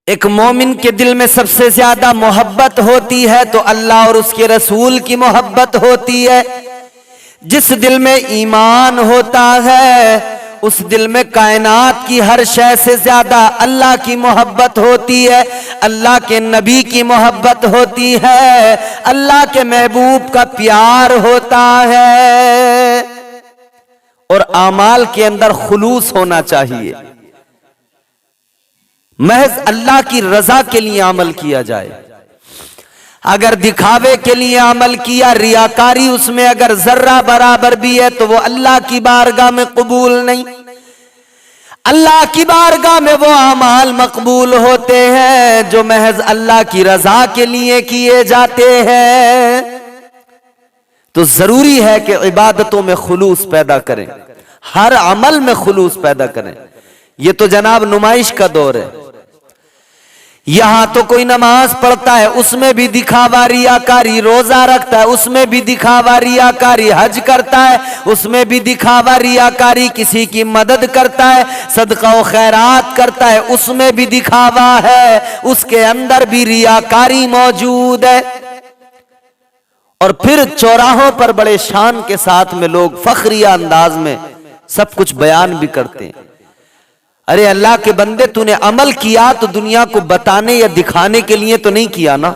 एक मोमिन के दिल में सबसे ज्यादा मोहब्बत होती है तो अल्लाह और उसके रसूल की मोहब्बत होती है। जिस दिल में ईमान होता है उस दिल में कायनात की हर शय से ज्यादा अल्लाह की मोहब्बत होती है, अल्लाह के नबी की मोहब्बत होती है, अल्लाह के महबूब का प्यार होता है। और आमाल के अंदर खुलूस होना चाहिए, महज अल्लाह की रजा के लिए अमल किया जाए। अगर दिखावे के लिए अमल किया, रियाकारी उसमें अगर जर्रा बराबर भी है तो वो अल्लाह की बारगाह में कबूल नहीं। अल्लाह की बारगाह में वो अमाल मकबूल होते हैं जो महज अल्लाह की रजा के लिए किए जाते हैं। तो जरूरी है कि इबादतों में खुलूस पैदा करें, हर अमल में खुलूस पैदा करें। ये तो जनाब नुमाइश का दौर है। यहां तो कोई नमाज पढ़ता है उसमें भी दिखावा रियाकारी, रोजा रखता है उसमें भी दिखावा रियाकारी, हज करता है उसमें भी दिखावा रियाकारी, किसी की मदद करता है, सदका व खैरात करता है उसमें भी दिखावा है, उसके अंदर भी रियाकारी मौजूद है। और फिर चौराहों पर बड़े शान के साथ में लोग फखरिया अंदाज में सब कुछ बयान भी करते हैं। अरे अल्लाह के बंदे, तूने अमल किया तो दुनिया को बताने या दिखाने के लिए तो नहीं किया ना।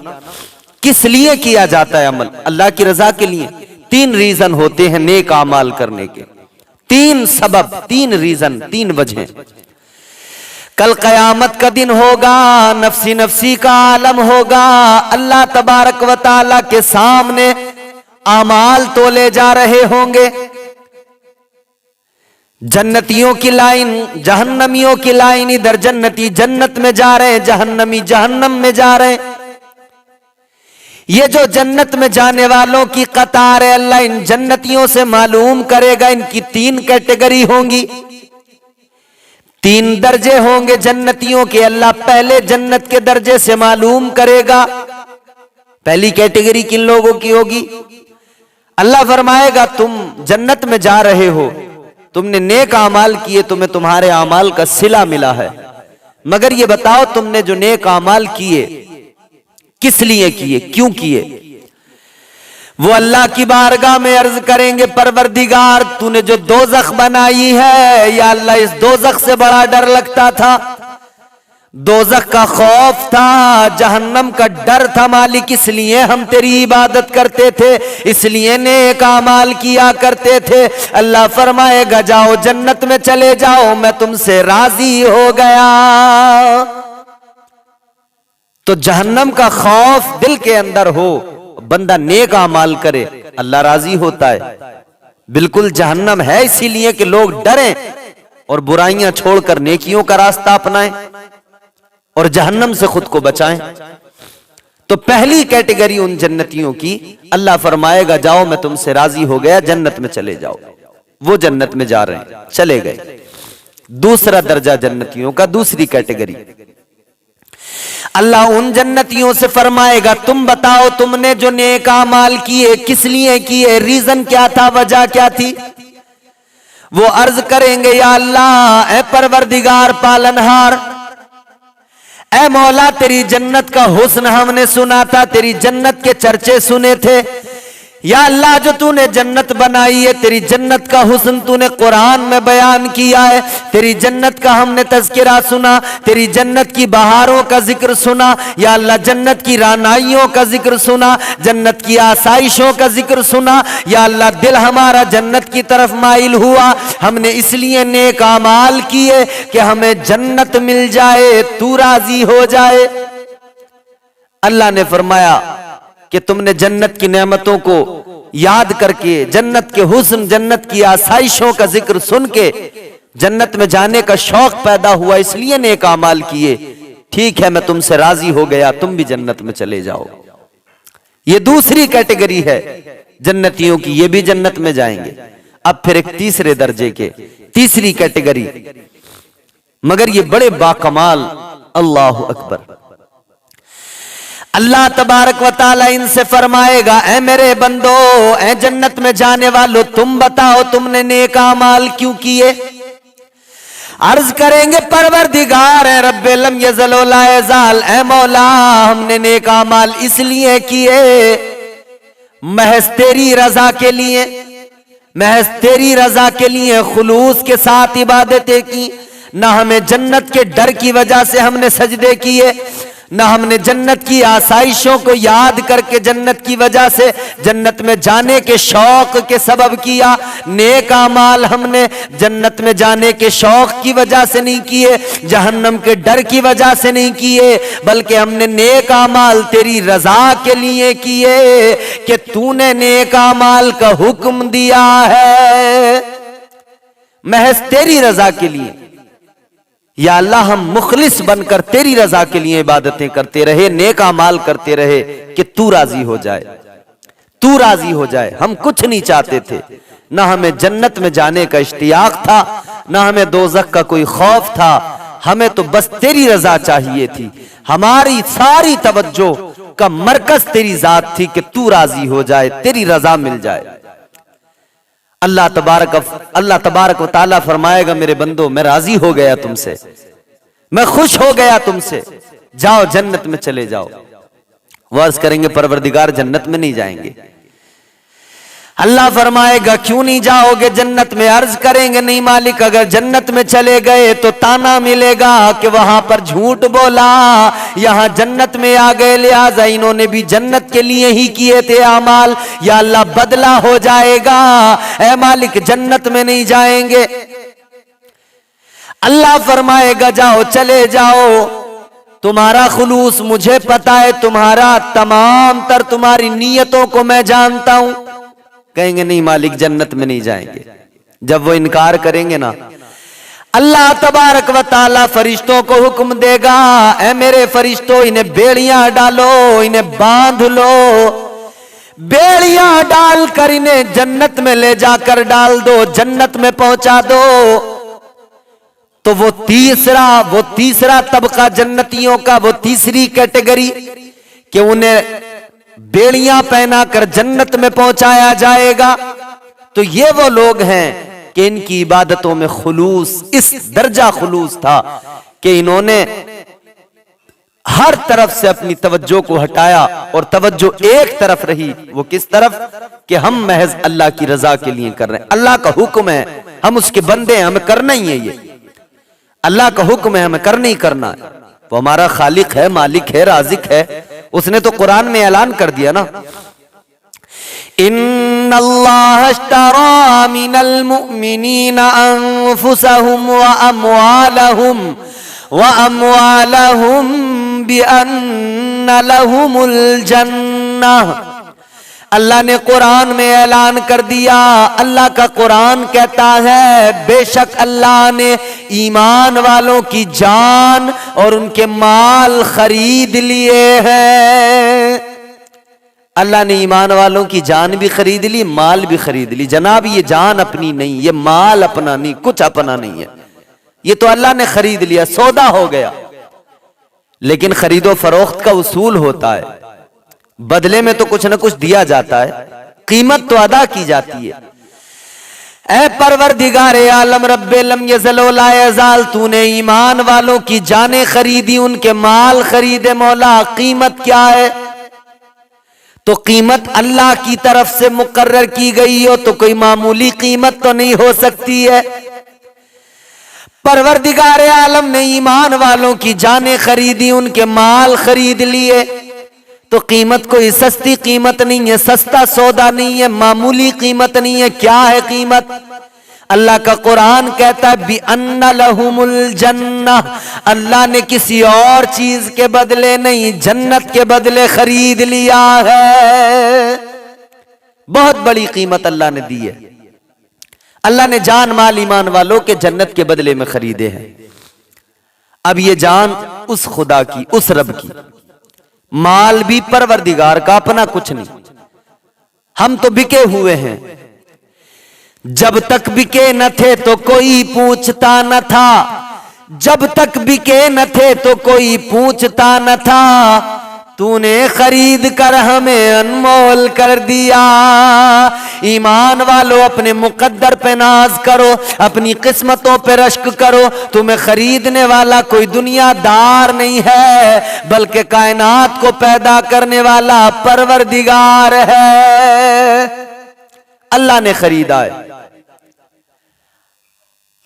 किस लिए किया जाता है अमल? अल्लाह की रजा के लिए। 3 रीजन होते हैं नेक अमाल करने के, 3 सबब, 3 रीजन, 3 वजह। कल कयामत का दिन होगा, नफसी नफसी का आलम होगा, अल्लाह तबारक व तआला के सामने अमाल तोले जा रहे होंगे। जन्नतियों की लाइन, जहन्नमियों की लाइन, इधर जन्नती जन्नत में जा रहे हैं, जहन्नमी जहन्नम में जा रहे हैं। ये जो जन्नत में जाने वालों की कतार है, अल्लाह इन जन्नतियों से मालूम करेगा। इनकी 3 कैटेगरी होंगी, 3 दर्जे होंगे जन्नतियों के। अल्लाह पहले जन्नत के दर्जे से मालूम करेगा। पहली कैटेगरी किन लोगों की होगी? अल्लाह फरमाएगा तुम जन्नत में जा रहे हो, तुमने नेक आमाल किए, तुम्हें तुम्हारे आमाल का सिला मिला है, मगर ये बताओ तुमने जो नेक आमाल किए किस लिए किए, क्यों किए? वो अल्लाह की बारगाह में अर्ज करेंगे, परवरदिगार तूने जो दोजख बनाई है, या अल्लाह इस दोजख से बड़ा डर लगता था, दोजख का खौफ था, जहन्नम का डर था मालिक, इसलिए हम तेरी इबादत करते थे, इसलिए नेक अमाल किया करते थे। अल्लाह फरमाएगा जाओ जन्नत में चले जाओ, मैं तुमसे राजी हो गया। तो जहन्नम का खौफ दिल के अंदर हो, बंदा नेक अमाल करे, अल्लाह राजी होता है। बिल्कुल जहन्नम है इसीलिए कि लोग डरें और बुराइयां छोड़कर नेकियों का रास्ता अपनाएं और जहन्नम से खुद को बचाएं। तो पहली कैटेगरी उन जन्नतियों की, अल्लाह फरमाएगा जाओ मैं तुमसे राजी हो गया, जन्नत में चले जाओ। वो जन्नत में जा रहे हैं, चले गए। दूसरा दर्जा जन्नतियों का, दूसरी कैटेगरी, अल्लाह उन जन्नतियों से फरमाएगा तुम बताओ तुमने जो नेक अमाल किए किस लिए किए, रीजन क्या था, वजह क्या थी? वो अर्ज करेंगे या अल्लाह, ए परवरदिगार पालनहार, ऐ मौला तेरी जन्नत का हुस्न हमने सुना था, तेरी जन्नत के चर्चे सुने थे। या अल्लाह जो तूने जन्नत बनाई है, तेरी जन्नत का हुस्न तूने कुरान में बयान किया है, तेरी जन्नत का हमने तज़किरा सुना, तेरी जन्नत की बहारों का जिक्र सुना। या अल्लाह जन्नत की रानाइयों का जिक्र सुना, जन्नत की आसाइशों का जिक्र सुना। या अल्लाह दिल हमारा जन्नत की तरफ माइल हुआ, हमने इसलिए नेक अमाल किए कि हमें जन्नत मिल जाए, तू राजी हो जाए। अल्लाह ने फरमाया कि तुमने जन्नत की नेमतों को याद करके, जन्नत के हुस्न, जन्नत की आसाइशों का जिक्र सुन के जन्नत में जाने का शौक पैदा हुआ, इसलिए नेक अमाल किए। ठीक है मैं तुमसे राजी हो गया, तुम भी जन्नत में चले जाओ। ये दूसरी कैटेगरी है जन्नतियों की, ये भी जन्नत में जाएंगे। अब फिर एक तीसरे दर्जे के, तीसरी कैटेगरी, मगर ये बड़े बाकमाल, अल्लाह अकबर। अल्लाह तबारक व तआला इनसे फरमाएगा ऐ मेरे बंदो, ऐ जन्नत में जाने वालों, तुम बताओ तुमने नेक अमाल क्यों किए? अर्ज करेंगे परवरदिगार है रब्बे लम यज़ल व ला यज़ाल, ऐ मौला हमने नेक अमाल इसलिए किए महज तेरी रजा के लिए, महज तेरी रजा के लिए खुलूस के साथ इबादतें की। ना हमें जन्नत के डर की वजह से हमने सजदे किए, ना हमने जन्नत की आसाइशों को याद करके जन्नत की वजह से जन्नत में जाने के शौक के सबब किया। नेक अमाल हमने जन्नत में जाने के शौक की वजह से नहीं किए, जहन्नम के डर की वजह से नहीं किए, बल्कि हमने नेक अमाल तेरी रजा के लिए किए कि तूने नेक अमाल का हुक्म दिया है महज तेरी रजा के लिए। या अल्लाह हम मुखलिस बनकर तेरी रजा के लिए इबादतें करते रहे, नेक अमाल करते रहे कि तू राजी हो जाए, तू राजी हो जाए। हम कुछ नहीं चाहते थे, ना हमें जन्नत में जाने का इश्तियाक था, ना हमें दोज़ख का कोई खौफ था, हमें तो बस तेरी रजा चाहिए थी। हमारी सारी तवज्जो का मरकज तेरी जात थी कि तू राजी हो जाए, तेरी रजा मिल जाए। अल्लाह तबारक व तआला फरमाएगा मेरे बंदो मैं राजी हो गया तुमसे, मैं खुश हो गया तुमसे, जाओ जन्नत में चले जाओ। वो अर्ज करेंगे परवरदिगार जन्नत में नहीं जाएंगे। अल्लाह फरमाएगा क्यों नहीं जाओगे जन्नत में? अर्ज करेंगे नहीं मालिक, अगर जन्नत में चले गए तो ताना मिलेगा कि वहां पर झूठ बोला, यहां जन्नत में आ गए लिहाजा इन्होंने भी जन्नत के लिए ही किए थे अमाल, या अल्लाह बदला हो जाएगा। ऐ मालिक जन्नत में नहीं जाएंगे। अल्लाह फरमाएगा जाओ चले जाओ, तुम्हारा खुलूस मुझे पता है, तुम्हारा तमाम तर तुम्हारी नीयतों को मैं जानता हूं। कहेंगे नहीं मालिक जन्नत में नहीं जाएंगे। जब वो इनकार करेंगे ना, अल्लाह तबारक व तआला फरिश्तों को हुक्म देगा, ऐ मेरे फरिश्तों इन्हें बेड़ियां डालो, इन्हें बांध लो, बेड़ियां डालकर इन्हें जन्नत में ले जाकर डाल दो, जन्नत में पहुंचा दो। तो वो तीसरा तबका जन्नतियों का, वो तीसरी कैटेगरी कि उन्हें बेड़ियां पहनाकर जन्नत में पहुंचाया जाएगा। तो ये वो लोग हैं कि इनकी इबादतों में खुलूस, इस दर्जा खुलूस था कि इन्होंने हर तरफ से अपनी तवज्जो को हटाया और तवज्जो एक तरफ रही। वो किस तरफ? कि हम महज अल्लाह की रजा के लिए कर रहे हैं, अल्लाह का हुक्म है, हम उसके बंदे हैं, हमें करना ही है, ये अल्लाह का हुक्म है, हमें करना ही करना है। वो हमारा खालिक है, मालिक है, राजिक है, उसने तो कुरान में ऐलान कर दिया ना, इन्नल्लाह अश्तरा मिनल मुमिनीना अनफुसहुम व अमवालहुम बिअन्न लहुमुल जन्नह। अल्लाह ने कुरान में ऐलान कर दिया, अल्लाह का कुरान कहता है बेशक अल्लाह ने ईमान वालों की जान और उनके माल खरीद लिए हैं। अल्लाह ने ईमान वालों की जान भी खरीद ली, माल भी खरीद ली। जनाब ये जान अपनी नहीं, ये माल अपना नहीं, कुछ अपना नहीं है, ये तो अल्लाह ने खरीद लिया, सौदा हो गया। लेकिन खरीदो फरोख्त का उसूल होता है, बदले में तो कुछ ना कुछ दिया जाता है, कीमत तो अदा की जाती है। ऐ परवरदिगारे आलम रब्बे लम यज़ल व ला यज़ाल, तूने ईमान वालों की जानें खरीदी, उनके माल खरीदे मौला, कीमत क्या है? तो कीमत अल्लाह की तरफ से मुकर्रर की गई हो तो कोई मामूली कीमत तो नहीं हो सकती है। परवरदिगारे आलम ने ईमान वालों की जानें खरीदी, उनके माल खरीद लिए, तो कीमत कोई सस्ती कीमत नहीं है, सस्ता सौदा नहीं है, मामूली कीमत नहीं है। क्या है कीमत? अल्लाह का कुरान कहता है बिअन्न लहुमुल जन्नह, अल्लाह ने किसी और चीज के बदले नहीं, जन्नत के बदले खरीद लिया है। बहुत बड़ी कीमत अल्लाह ने दी है। अल्लाह ने जान माल ईमान वालों के जन्नत के बदले में खरीदे हैं। अब ये जान उस खुदा की, उस रब की, माल भी परवरदिगार का, अपना कुछ नहीं। हम तो बिके हुए हैं, जब तक बिके न थे तो कोई पूछता न था, जब तक बिके न थे तो कोई पूछता न था, तूने खरीद कर हमें अनमोल कर दिया। ईमान वालों, अपने मुकद्दर पे नाज करो, अपनी किस्मतों पे रश्क करो। तुम्हें खरीदने वाला कोई दुनियादार नहीं है, बल्कि कायनात को पैदा करने वाला परवरदिगार है। अल्लाह ने खरीदा है।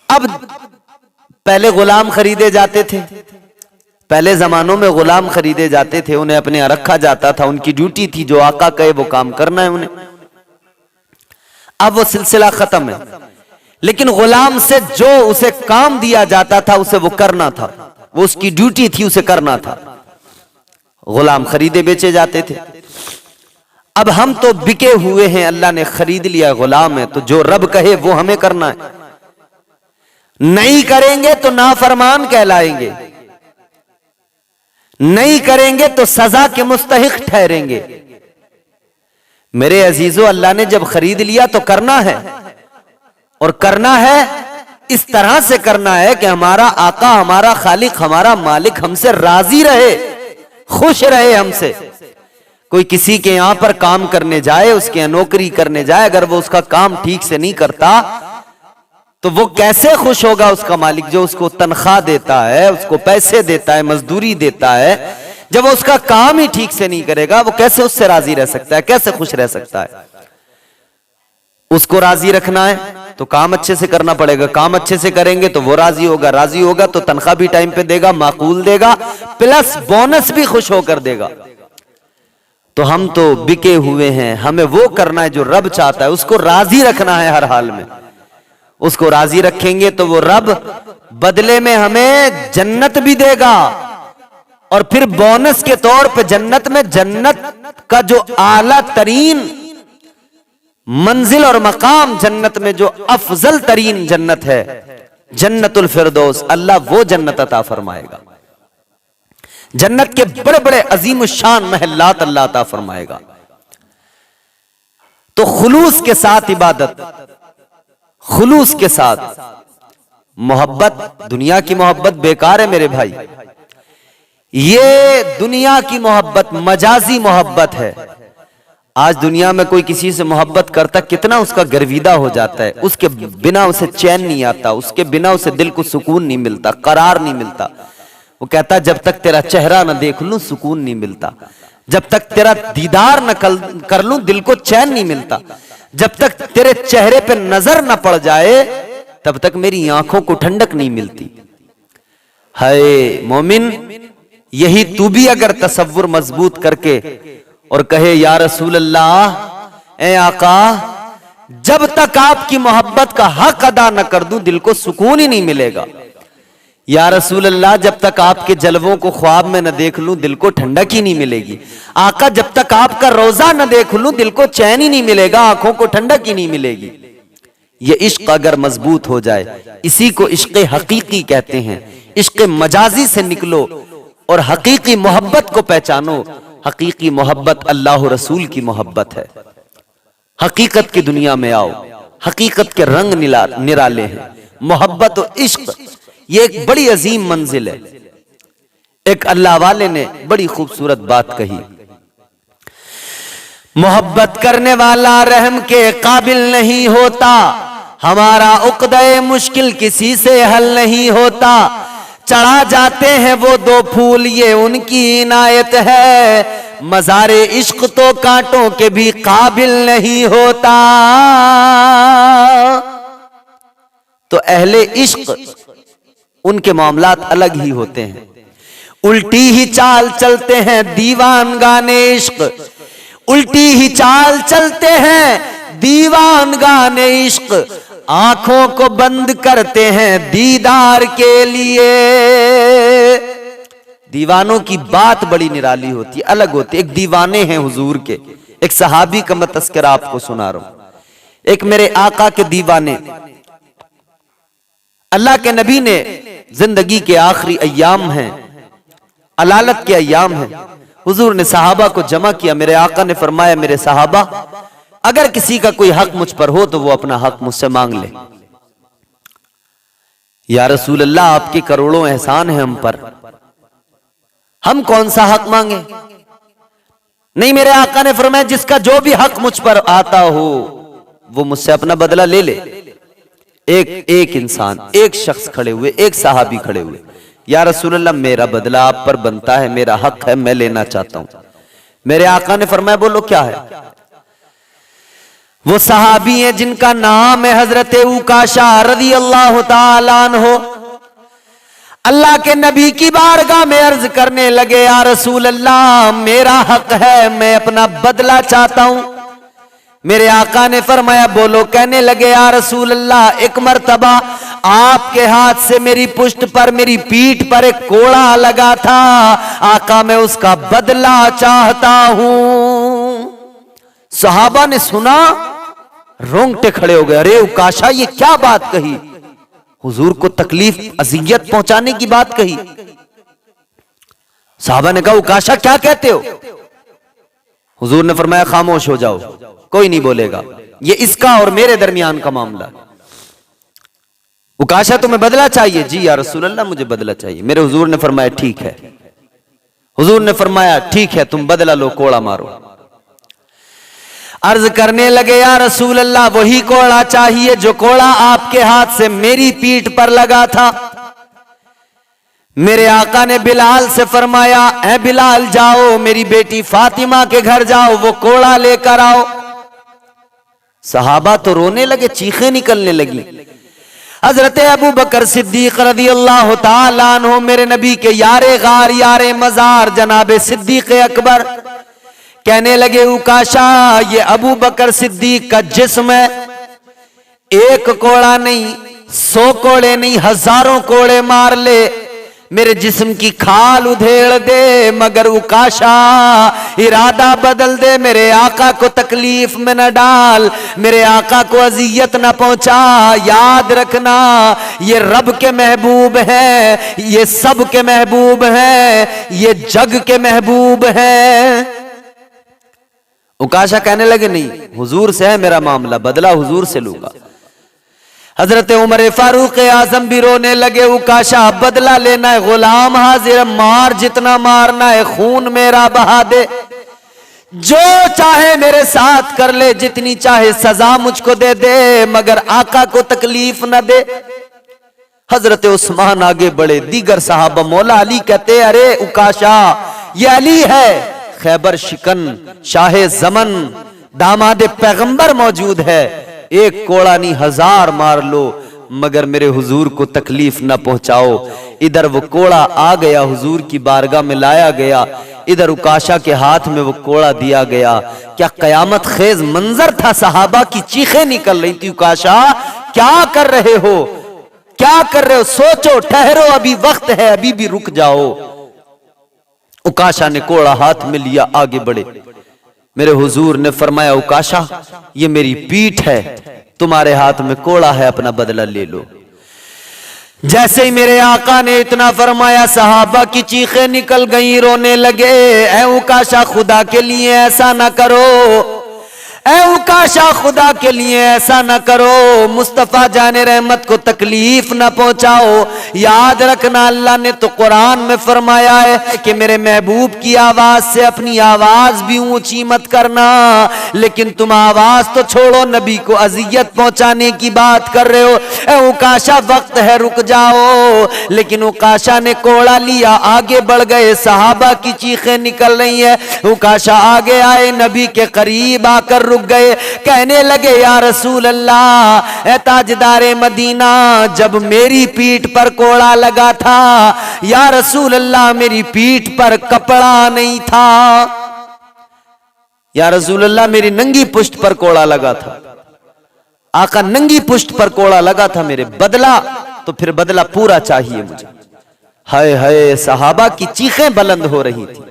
अब पहले गुलाम खरीदे जाते थे, पहले जमानों में गुलाम खरीदे जाते थे, उन्हें अपने यहाँ रखा जाता था, उनकी ड्यूटी थी, जो आका कहे वो काम करना है उन्हें। अब वो सिलसिला खत्म है, लेकिन गुलाम से जो उसे काम दिया जाता था उसे वो करना था, वो उसकी ड्यूटी थी, उसे करना था। गुलाम खरीदे बेचे जाते थे। अब हम तो बिके हुए हैं, अल्लाह ने खरीद लिया, गुलाम है, तो जो रब कहे वो हमें करना है। नहीं करेंगे तो नाफरमान कहलाएंगे, नहीं करेंगे तो सजा के मुस्तहिक ठहरेंगे। मेरे अजीजों, अल्लाह ने जब खरीद लिया तो करना है, और करना है इस तरह से करना है कि हमारा आका, हमारा खालिक, हमारा मालिक हमसे राजी रहे, खुश रहे हमसे। कोई किसी के यहां पर काम करने जाए, उसके यहां नौकरी करने जाए, अगर वो उसका काम ठीक से नहीं करता तो वो कैसे खुश होगा उसका मालिक, जो उसको तनख्वाह देता है, उसको पैसे देता है, मजदूरी देता है। जब वो उसका काम ही ठीक से नहीं करेगा, वो कैसे उससे राजी रह सकता है, कैसे खुश रह सकता है। उसको राजी रखना है तो काम अच्छे से करना पड़ेगा, काम अच्छे से करेंगे तो वो राजी होगा, राजी होगा तो तनख्वाह भी टाइम पे देगा, माकूल देगा, प्लस बोनस भी खुश होकर देगा। तो हम तो बिके हुए हैं, हमें वो करना है जो रब चाहता है, उसको राजी रखना है हर हाल में। उसको राजी रखेंगे तो वो रब बदले में हमें जन्नत भी देगा, और फिर बोनस के तौर पे जन्नत में, जन्नत का जो आला तरीन मंजिल और मकाम, जन्नत में जो अफजल तरीन जन्नत है, जन्नतुल फिरदौस, अल्लाह वो जन्नत अता फरमाएगा। जन्नत के बड़े बड़े अजीम शान महलात अल्लाह अता फरमाएगा। तो खुलूस के साथ इबादत, खुलूस के साथ मोहब्बत। दुनिया की मोहब्बत बेकार है मेरे भाई, ये दुनिया की मोहब्बत मजाजी मोहब्बत है। आज दुनिया में कोई किसी से मोहब्बत करता, कितना उसका गर्विदा हो जाता है, उसके बिना उसे चैन नहीं आता, उसके बिना उसे दिल को सुकून नहीं मिलता, करार नहीं मिलता। वो कहता जब तक तेरा चेहरा न देख लूं सुकून नहीं मिलता, जब तक तेरा दीदार न कर लूं दिल को चैन नहीं मिलता, जब तक तेरे चेहरे पे नजर न पड़ जाए तब तक मेरी आंखों को ठंडक नहीं मिलती। हाय मोमिन, यही तू भी अगर तसव्वुर मजबूत करके और कहे या रसूल अल्लाह, ए आका, जब तक आपकी मोहब्बत का हक अदा न कर दूं दिल को सुकून ही नहीं मिलेगा। या रसूल अल्लाह, जब तक आपके जलवों को ख्वाब में न देख लूं दिल को ठंडक ही नहीं मिलेगी। आका, जब तक आपका रोजा न देख लूं दिल को चैन ही नहीं मिलेगा, आंखों को ठंडक ही नहीं मिलेगी। ये इश्क अगर मजबूत हो जाए, इसी को इश्क हकीकी कहते हैं। इश्क मजाजी से निकलो और हकीकी मोहब्बत को पहचानो। हकीकी मोहब्बत अल्लाह रसूल की मोहब्बत है। हकीकत की दुनिया में आओ, हकीकत के रंग निराले हैं। मोहब्बत और इश्क ये एक बड़ी अजीम मंजिल है। एक अल्लाह वाले ने बड़ी खूबसूरत बात कही, मोहब्बत करने वाला रहम के काबिल नहीं होता, हमारा उक़्दे मुश्किल किसी से हल नहीं होता। चढ़ा जाते हैं वो दो फूल ये उनकी इनायत है, मज़ारे इश्क तो कांटों के भी काबिल नहीं होता। तो अहले इश्क उनके मामलात अलग ही होते हैं। उल्टी ही चाल चलते हैं दीवान गाने इश्क, उल्टी ही चाल चलते हैं दीवान गाने इश्क, आंखों को बंद करते हैं दीदार के लिए। दीवानों की बात बड़ी निराली होती, अलग होती। एक दीवाने हैं हुजूर के, एक सहाबी का मैं तस्करा आपको सुना रहा हूं। एक मेरे आका के दीवाने, अल्लाह के नबी ने जिंदगी के आखिरी अय्याम हैं, अलालत के अय्याम हैं, हुजूर ने सहाबा को जमा किया। मेरे आका ने फरमाया, मेरे सहाबा, अगर किसी का कोई हक मुझ पर हो तो वो अपना हक मुझसे मांग ले। या रसूल अल्लाह, आपके करोड़ों एहसान हैं हम पर, हम कौन सा हक मांगे? नहीं, मेरे आका ने फरमाया जिसका जो भी हक मुझ पर आता हो वो मुझसे अपना बदला ले ले। एक इंसान, एक शख्स खड़े हुए, एक सहाबी खड़े हुए, या रसूलल्लाह मेरा बदला आप पर बनता है, मेरा हक है, मैं लेना चाहता हूं। मेरे आका ने फरमाया बोलो क्या है। वो सहाबी हैं जिनका नाम है हजरत उकाशा रज़ी अल्लाह ताला अन्हु। अल्लाह के नबी की बारगाह में अर्ज करने लगे, या रसूल अल्लाह मेरा हक है, मैं अपना बदला चाहता हूं। मेरे आका ने फरमाया बोलो। कहने लगे, या रसूल अल्लाह एक मर्तबा आपके हाथ से मेरी पुष्ट पर, मेरी पीठ पर एक कोड़ा लगा था, आका मैं उसका बदला चाहता हूं। सहाबा ने सुना, रोंगटे खड़े हो गए। अरे उकाशा ये क्या बात कही, हुजूर को तकलीफ अजियत पहुंचाने की बात कही। साहबा ने कहा उकाशा क्या कहते हो। हुजूर ने फरमाया खामोश हो जाओ, कोई नहीं बोलेगा, ये इसका और मेरे दरमियान का मामला। उकाशा तुम्हें बदला चाहिए। जी या रसूल अल्लाह मुझे बदला चाहिए। मेरे हुजूर ने फरमाया ठीक है। हुजूर ने फरमाया ठीक है तुम बदला लो, कोड़ा मारो। अर्ज करने लगे, या रसूल अल्लाह वही कोड़ा चाहिए जो कोड़ा आपके हाथ से मेरी पीठ पर लगा था। मेरे आका ने बिलाल से फरमाया, ऐ बिलाल जाओ मेरी बेटी फातिमा के घर जाओ, वो कोड़ा लेकर आओ। सहाबा तो रोने लगे, चीखें निकलने लगी। हजरत अबू बकर सिद्दीक रज़ी अल्लाह ताला अन्हु, मेरे नबी के यारे गार यारे मजार जनाबे सिद्दीक अकबर, कहने लगे उकाशा ये अबू बकर सिद्दीक का जिस्म है, एक कोड़ा नहीं, 100 कोड़े नहीं, हजारों कोड़े मार ले, मेरे जिस्म की खाल उधेड़ दे, मगर उकाशा इरादा बदल दे, मेरे आका को तकलीफ में न डाल, मेरे आका को अजियत न पहुंचा। याद रखना ये रब के महबूब हैं, ये सब के महबूब हैं, ये जग के महबूब हैं। उकाशा कहने लगे नहीं, हुजूर से है मेरा मामला, बदला हुजूर से लूंगा। हजरत उमर फारूक आजम भी रोने लगे, उकाशा बदला लेना है, गुलाम हाजिर, मार जितना मारना है, खून मेरा बहा दे, जो चाहे मेरे साथ कर ले, जितनी चाहे सजा मुझको दे दे, मगर आका को तकलीफ न दे। हजरत उस्मान आगे बढ़े, दीगर साहबा, मौला अली कहते अरे उकाशा ये अली है, खैबर शिकन शाह जमन दामाद पैगंबर मौजूद है, एक कोड़ा नहीं 1000 मार लो, मगर मेरे हुजूर को तकलीफ ना पहुंचाओ। इधर वो कोड़ा आ गया, हुजूर की बारगाह में लाया गया, इधर उकाशा के हाथ में वो कोड़ा दिया गया। क्या कयामत खेज मंजर था, सहाबा की चीखें निकल रही थी, उकाशा क्या कर रहे हो, क्या कर रहे हो, सोचो, ठहरो, अभी वक्त है, अभी भी रुक जाओ। उकाशा ने कोड़ा हाथ में लिया, आगे बढ़े। मेरे हुजूर ने फरमाया उकाशा ये मेरी पीठ है, तुम्हारे हाथ में कोड़ा है, अपना बदला ले लो। जैसे ही मेरे आका ने इतना फरमाया, सहाबा की चीखें निकल गई, रोने लगे, ऐ उकाशा खुदा के लिए ऐसा ना करो, ऐ उकाशा खुदा के लिए ऐसा न करो, मुस्तफा जाने रहमत को तकलीफ न पहुंचाओ। याद रखना अल्लाह ने तो कुरान में फरमाया है कि मेरे महबूब की आवाज से अपनी आवाज भी ऊंची मत करना, लेकिन तुम आवाज तो छोड़ो, नबी को अजियत पहुंचाने की बात कर रहे हो। ऐ उकाशा वक्त है, रुक जाओ। लेकिन उकाशा ने कोड़ा लिया, आगे बढ़ गए, सहाबा की चीखें निकल रही है। उकाशा आगे आए, नबी के करीब आकर रुक गए, कहने लगे या रसूल अल्लाह, ए ताजदारे मदीना, जब मेरी पीठ पर कोड़ा लगा था, या रसूल अल्लाह मेरी पीठ पर कपड़ा नहीं था, या रसूल अल्लाह मेरी नंगी पुष्ट पर कोड़ा लगा था। आका नंगी पुष्ट पर कोड़ा लगा था मेरे, बदला तो फिर बदला पूरा चाहिए मुझे। हाय हाय, सहाबा की चीखें बुलंद हो रही थी।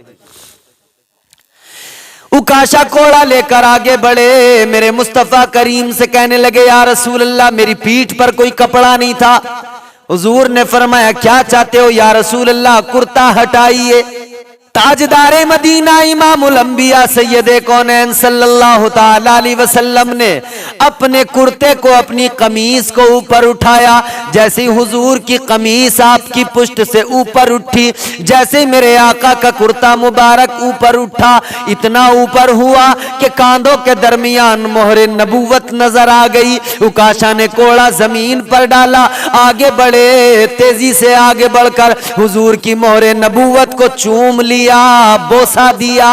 उकाशा कोड़ा लेकर आगे बढ़े, मेरे मुस्तफा करीम से कहने लगे या रसूल अल्लाह मेरी पीठ पर कोई कपड़ा नहीं था। हुजूर ने फरमाया क्या चाहते हो या रसूल अल्लाह, कुर्ता हटाइए। ताजदारे मदीना इमामुल अंबिया सैयदे कौनैन सल्लल्लाहु ताला अलैहि वसल्लम ने अपने कुर्ते को, अपनी कमीज को ऊपर उठाया। जैसे ही हुजूर की कमीज आपकी पुष्ट से ऊपर उठी, जैसे मेरे आका का कुर्ता मुबारक ऊपर उठा, इतना ऊपर हुआ कि कांधों के दरमियान मोहरे नबूवत नजर आ गई। उकाशा ने कोड़ा जमीन पर डाला, आगे बढ़े, तेजी से आगे बढ़कर हुजूर की मोहरे नबूवत को चूम लिया, बोसा दिया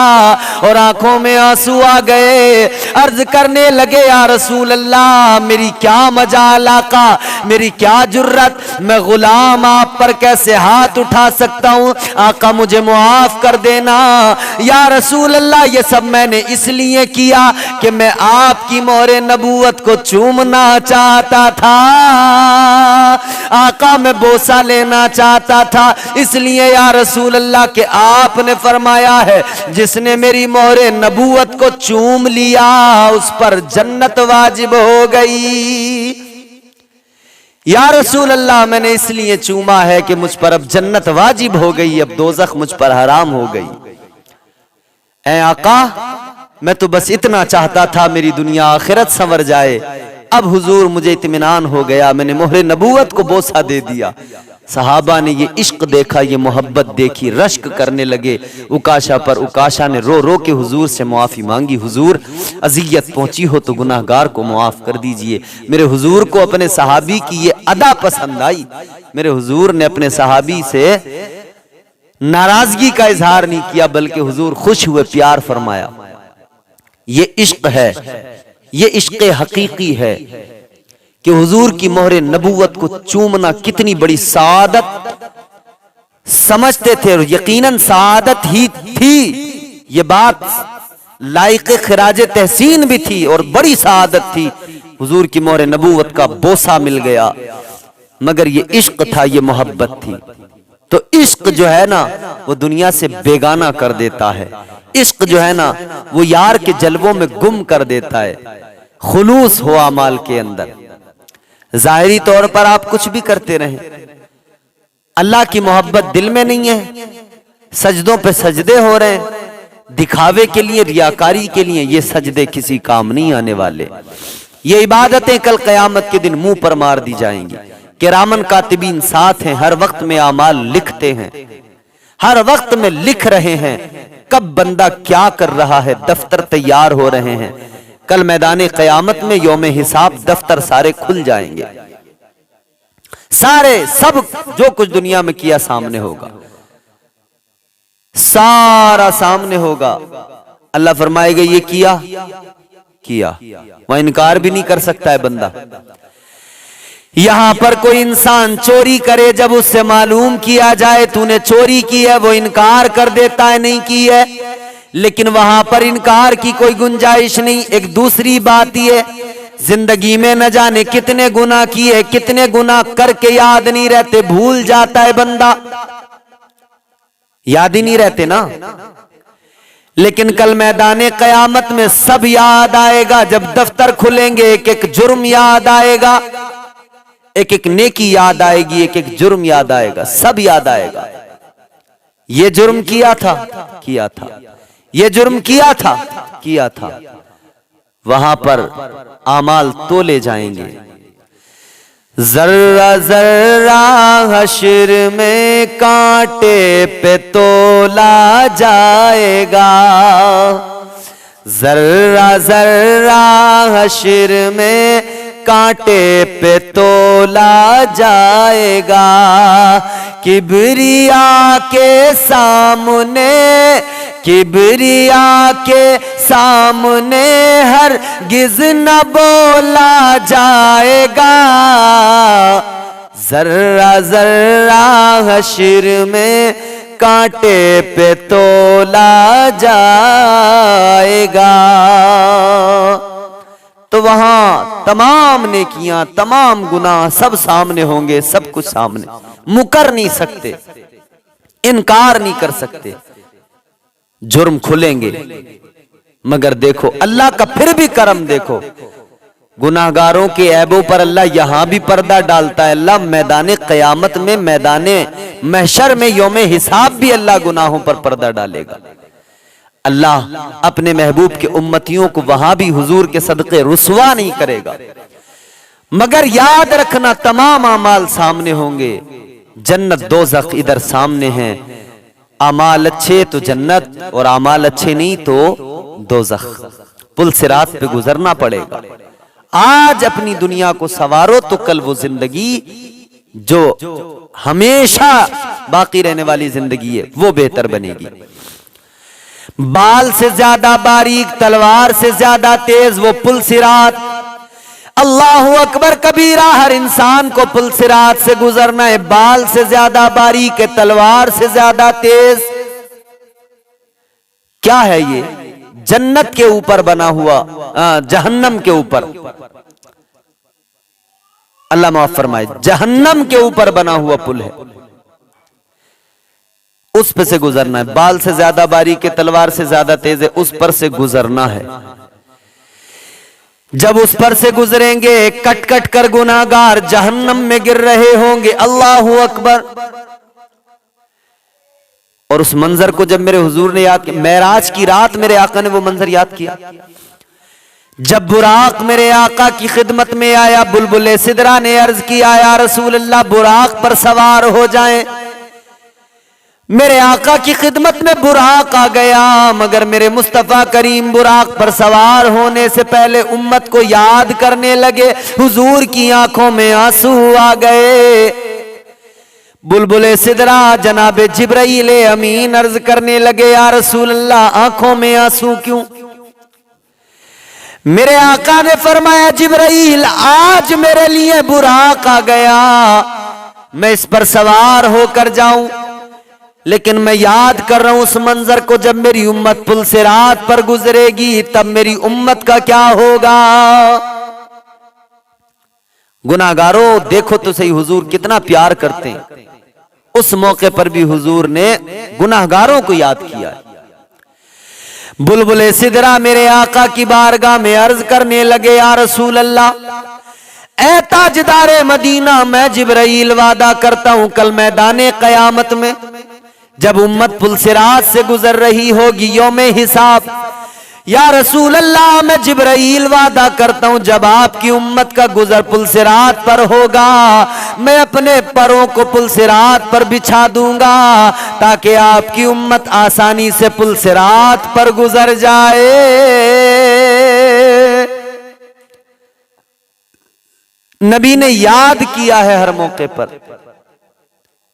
और आंखों में आंसू आ गए। अर्ज करने लगे, या रसूल अल्लाह, मेरी क्या मजाल आका, मेरी क्या जुर्रत, मैं गुलाम आप पर कैसे हाथ उठा सकता हूं, आका मुझे मुआफ कर देना। या रसूल अल्लाह, ये सब मैंने इसलिए किया कि मैं आपकी मोहरे नबूवत को चूमना चाहता था, आका मैं बोसा लेना चाहता था, इसलिए या रसूल अल्लाह के आपने फरमाया है जिसने मेरी मोहरे नबूवत को चूम लिया उस पर जन्नत वाजिब हो गई। या रसूल अल्लाह, मैंने इसलिए चूमा है कि मुझ पर अब जन्नत वाजिब हो गई, अब दोज़ख मुझ पर हराम हो गई। ऐ आका, मैं तो बस इतना चाहता था मेरी दुनिया आखिरत संवर जाए, अब हुजूर मुझे इत्मीनान हो गया, मैंने मोहरे नबूवत को बोसा दे दिया। सहाबा ने ये इश्क देखा, ये मोहब्बत देखी, रश्क करने लगे उकाशा पर। उकाशा ने रो रो के हुजूर से मुआफ़ी मांगी, हुजूर अज़ियत पहुंची हो तो गुनाहगार को मुआफ़ कर दीजिए। मेरे हुजूर को अपने सहाबी की ये अदा पसंद आई। मेरे हुजूर ने अपने सहाबी से नाराजगी का इजहार नहीं किया, बल्कि हुजूर खुश हुए, प्यार फरमाया। ये इश्क है, ये इश्क हकीकी है कि हुजूर की मोहरे नबूवत को चूमना कितनी बड़ी सादत समझते थे, और यकीनन सादत ही थी। ये बात लायक खिराज तहसीन भी थी और बड़ी सादत थी। हुजूर की मोहरे नबूवत का बोसा मिल गया, मगर ये इश्क था, ये मोहब्बत थी। तो इश्क जो है ना, वो दुनिया से बेगाना कर देता है। इश्क जो है ना, वो यार के जलवों में गुम कर देता है। खुलूस हो अमाल के अंदर, जाहिरी तौर पर आप कुछ भी करते रहें, अल्लाह की मोहब्बत दिल में नहीं है, सजदों पे सजदे हो रहे हैं, दिखावे के लिए, रियाकारी के लिए, ये सजदे किसी काम नहीं आने वाले। ये इबादतें कल क़यामत के दिन मुंह पर मार दी जाएंगी। किरामन कातिबीन साथ हैं, हर वक्त में आमाल लिखते हैं, हर वक्त में लिख रहे हैं कब बंदा क्या कर रहा है, दफ्तर तैयार हो रहे हैं। कल मैदान क़यामत में यौम हिसाब दफ्तर सारे खुल जाएंगे, सारे सब जो कुछ दुनिया में किया सामने होगा, सारा सामने होगा। अल्लाह फरमाएगा ये किया, वह इनकार भी नहीं कर सकता है बंदा। यहां पर कोई इंसान चोरी करे, जब उससे मालूम किया जाए तूने चोरी की है, वो इनकार कर देता है नहीं की है, लेकिन वहां पर इनकार की कोई गुंजाइश नहीं। एक दूसरी बात यह, जिंदगी में न जाने कितने गुनाह किए, कितने गुनाह करके याद नहीं रहते, भूल जाता है बंदा, याद ही नहीं रहते ना। लेकिन कल मैदान क़यामत में सब याद आएगा। जब दफ्तर खुलेंगे एक एक जुर्म याद आएगा, एक एक नेकी याद आएगी, एक एक जुर्म याद आएगा, सब याद आएगा। ये जुर्म किया था, ये जुर्म किया था। वहां पर आमाल तोले जाएंगे। जर्रा जर्रा हश्र में कांटे पे तोला जाएगा, जर्रा जर्रा हश्र में कांटे पे तोला जाएगा। किबरिया के सामने हर गिज न बोला जाएगा, जर्रा जर्रा हश्र में कांटे पे तोला जाएगा। तो वहां तमाम नेकियां, तमाम गुनाह सब सामने होंगे, सब कुछ सामने, मुकर नहीं सकते, इनकार नहीं कर सकते। जुर्म खुलेंगे, मगर देखो अल्लाह का फिर भी करम देखो, गुनाहगारों के ऐबों पर अल्लाह यहां भी पर्दा डालता है। अल्लाह मैदान क़यामत में, मैदान महशर में यौमे हिसाब भी अल्लाह गुनाहों पर पर्दा डालेगा। अल्लाह अपने महबूब के उम्मतियों को वहां भी हुजूर के सदके रुसवा नहीं करेगा। मगर याद रखना, तमाम अमाल सामने होंगे, जन्नत दोज़ख इधर सामने हैं। अमाल अच्छे तो जन्नत और अमाल अच्छे नहीं तो दोज़ख। पुल सिरात पे गुजरना पड़ेगा। आज अपनी दुनिया को सवारो तो कल वो जिंदगी जो हमेशा बाकी रहने वाली जिंदगी है वो बेहतर बनेगी। बाल से ज्यादा बारीक, तलवार से ज्यादा तेज वो पुल सिरात। अल्लाहु अकबर कबीरा। हर इंसान को पुल सिरात से गुजरना है। बाल से ज्यादा बारीक है, तलवार से ज्यादा तेज। क्या है ये? जन्नत के ऊपर बना हुआ, जहन्नम के ऊपर, अल्लाह माफ फरमाए, जहन्नम के ऊपर बना हुआ पुल है, उस पर से गुजरना है। बाल से ज्यादा बारीक है, तलवार से ज्यादा तेज है, उस पर से गुजरना है। जब उस पर से गुजरेंगे, कट कट कर गुनाहगार जहन्नम में गिर रहे होंगे। अल्लाहु अकबर। और उस मंजर को जब मेरे हुजूर ने याद किया, मेराज की रात मेरे आका ने वो मंजर याद किया, जब बुराक मेरे आका की खिदमत में आया। बुलबुल सिदरा ने अर्ज किया, या रसूल अल्लाह, बुराक पर सवार हो जाएं। मेरे आका की खिदमत में बुराक आ गया, मगर मेरे मुस्तफा करीम बुराक पर सवार होने से पहले उम्मत को याद करने लगे। हुजूर की आंखों में आंसू आ गए। बुलबुल सिदरा जनाबे जिब्राईल अमीन अर्ज करने लगे, या रसूल अल्लाह, आंखों में आंसू क्यों? मेरे आका ने फरमाया, जिब्राईल, आज मेरे लिए बुराक आ गया, मैं इस पर सवार होकर जाऊं, लेकिन मैं याद कर रहा हूं उस मंजर को, जब मेरी उम्मत पुल सिरात पर गुजरेगी तब मेरी उम्मत का क्या होगा। गुनाहगारों, देखो तो सही हुजूर कितना प्यार करते हैं। उस मौके पर भी हुजूर ने गुनाहगारों को याद किया। बुलबुल सिदरा मेरे आका की बारगाह में अर्ज करने लगे, या रसूल अल्लाह, ऐ ताजदारे मदीना, मैं जिब्राईल वादा करता हूं कल मैदाने कयामत में जब उम्मत पुल सिरात से गुजर रही होगी यौमे हिसाब, या रसूल अल्लाह, मैं जिब्राईल वादा करता हूं जब आपकी उम्मत का गुजर पुल सिरात पर होगा, मैं अपने पैरों को पुल सिरात पर बिछा दूंगा ताकि आपकी उम्मत आसानी से पुल सिरात पर गुजर जाए। नबी ने याद किया है हर मौके पर।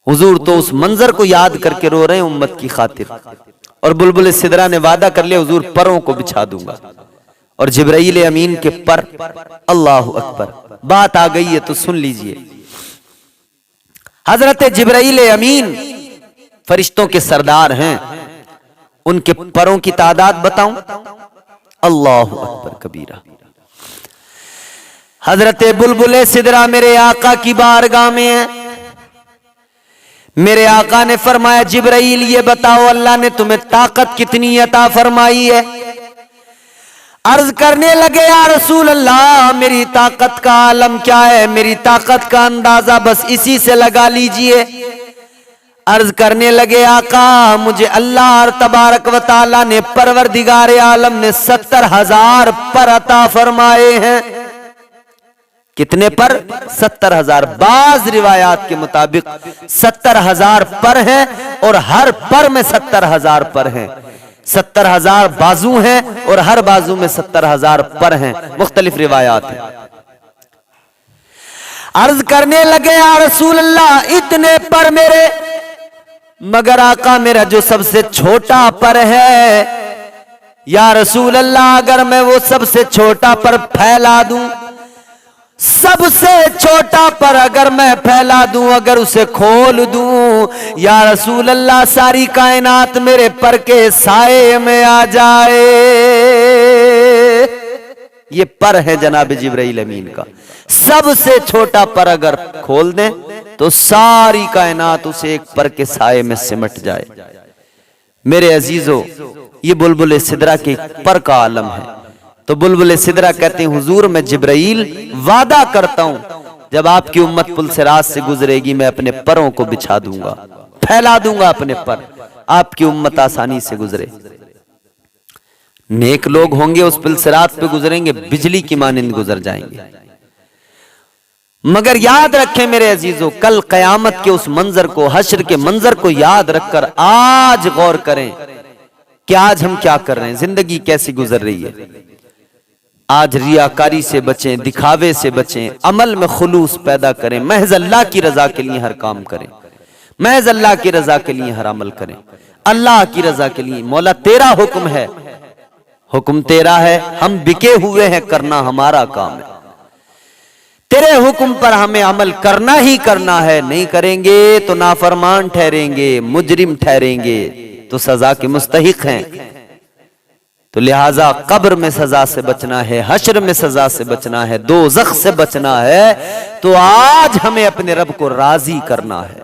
हुजूर तो उस मंजर को याद करके रो रहे हैं उम्मत की खातिर। और बुलबुल सिदरा ने वादा कर लिया, हुजूर परों को बिछा दूंगा। और जिब्राईल अमीन के पर, अल्लाहु अकबर। बात आ गई है तो सुन लीजिए। हजरत जिब्राईल अमीन फरिश्तों के सरदार हैं, उनके परों की तादाद बताऊं? अल्लाहु अकबर कबीरा। हजरत बुलबुल सिदरा मेरे आका की बारगाह में है। मेरे आका ने फरमाया, जिब्राईल ये बताओ अल्लाह ने तुम्हें ताकत कितनी अता फरमाई है? अर्ज करने लगे, या रसूल अल्लाह, मेरी ताकत का आलम क्या है, मेरी ताकत का अंदाजा बस इसी से लगा लीजिए। अर्ज करने लगे, आका, मुझे अल्लाह तबारक व तआला ने, परवरदिगार आलम ने 70,000 पर अता फरमाए हैं। कितने पर? 70,000। बाज रिवायात के मुताबिक 70,000 पर हैं और हर पर में 70,000 पर हैं। 70,000 बाजू हैं और हर बाजू में 70,000 पर हैं। मुख्तलिफ रिवायात हैं। अर्ज करने लगे, या रसूल अल्लाह, इतने पर मेरे, मगर आका मेरा जो सबसे छोटा पर है, या रसूल अल्लाह, अगर मैं वो सबसे छोटा पर फैला दूं, सबसे छोटा पर अगर मैं फैला दूं, अगर उसे खोल दूं, या रसूल अल्लाह, सारी कायनात मेरे पर के साए में आ जाए। ये पर है जनाब जिब्राईल अमीन का। सबसे छोटा पर अगर खोल दें तो सारी कायनात उसे एक पर के साए में सिमट जाए। मेरे अजीजों, ये बुलबुल सिदरा के पर का आलम है। तो बुलबुल सिदरा कहते हैं, हुजूर मैं जिब्राईल वादा करता हूं जब आपकी उम्मत पुल सिरात से गुजरेगी मैं अपने परों को बिछा दूंगा। फैला दूंगा अपने पर, आपकी उम्मत आसानी से गुजरे। नेक लोग होंगे उस पुल सिरात पे गुजरेंगे, बिजली की मानिंद गुजर जाएंगे। मगर याद रखें मेरे अजीजों, कल कयामत के उस मंजर को, हश्र के मंजर को याद रखकर आज गौर करें कि आज हम क्या कर रहे हैं, जिंदगी कैसी गुजर रही है। आज रियाकारी से बचें, दिखावे से बचें, अमल में खुलूस पैदा करें, महज अल्लाह की रजा के लिए हर काम करें, महज अल्लाह की रजा के लिए हर अमल करें, अल्लाह की रजा के लिए। मौला तेरा हुक्म है, हुक्म तेरा है, हम बिके हुए हैं, करना हमारा काम है। तेरे हुक्म पर हमें अमल करना ही करना है, नहीं करेंगे तो नाफरमान ठहरेंगे, मुजरिम ठहरेंगे, तो सजा के मुस्तहिक हैं। तो लिहाजा कब्र में सजा से बचना है, हश्र में सजा से बचना है, दोज़ख से बचना है, तो आज हमें अपने रब को राजी करना है।